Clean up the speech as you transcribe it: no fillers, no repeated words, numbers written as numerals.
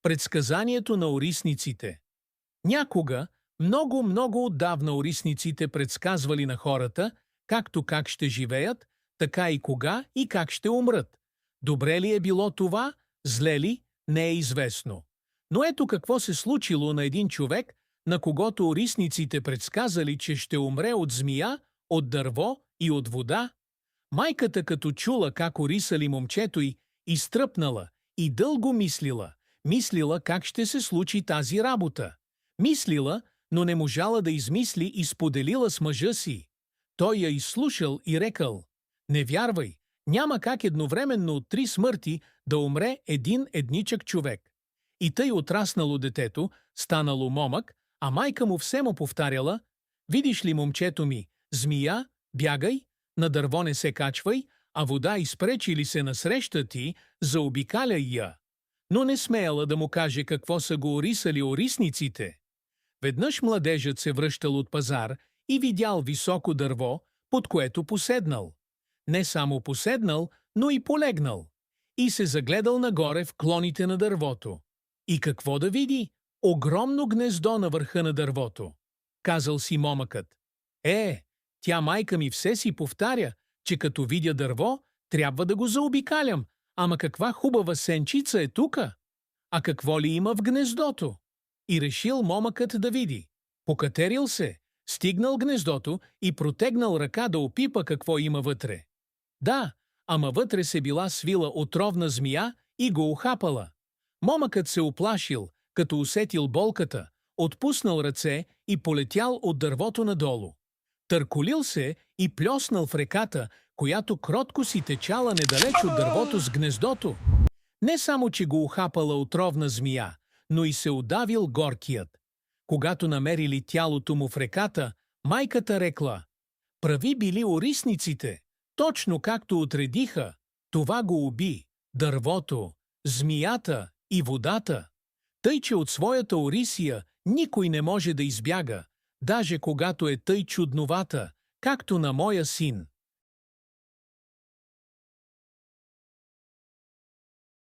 Предсказанието на орисниците. Някога, много отдавна орисниците предсказвали на хората, както как ще живеят, така и кога и как ще умрат. Добре ли е било това, зле ли, не е известно. Но ето какво се случило на един човек, на когото орисниците предсказали, че ще умре от змия, от дърво и от вода. Майката, като чула как орисали момчето й, изтръпнала и дълго мислила как ще се случи тази работа. Мислила, но не можала да измисли и споделила с мъжа си. Той я изслушал и рекал: „Не вярвай, няма как едновременно от 3 смърти да умре един едничък човек.“ И тъй отраснало детето, станало момък, а майка му все му повтаряла: „Видиш ли, момчето ми, змия, бягай, на дърво не се качвай, а вода изпречи ли се насреща ти, заобикаляй я.“ Но не смеяла да му каже какво са го орисали орисниците. Веднъж младежът се връщал от пазар и видял високо дърво, под което поседнал. Не само поседнал, но и полегнал. И се загледал нагоре в клоните на дървото. И какво да види? Огромно гнездо на върха на дървото. Казал си момъкът: тя майка ми все си повтаря, че като видя дърво, трябва да го заобикалям. Ама каква хубава сенчица е тука! А какво ли има в гнездото? И решил момъкът да види. Покатерил се, стигнал гнездото и протегнал ръка да опипа какво има вътре. Да, ама вътре се била свила отровна змия и го ухапала. Момъкът се уплашил, като усетил болката, отпуснал ръце и полетял от дървото надолу. Търколил се и плеснал в реката, която кротко си течала недалеч от дървото с гнездото. Не само, че го ухапала отровна змия, но и се удавил горкият. Когато намерили тялото му в реката, майката рекла: „Прави били орисниците, точно както отредиха. Това го уби дървото, змията и водата. Тъй, че от своята орисия никой не може да избяга, даже когато е тъй чудновата, както на моя син.“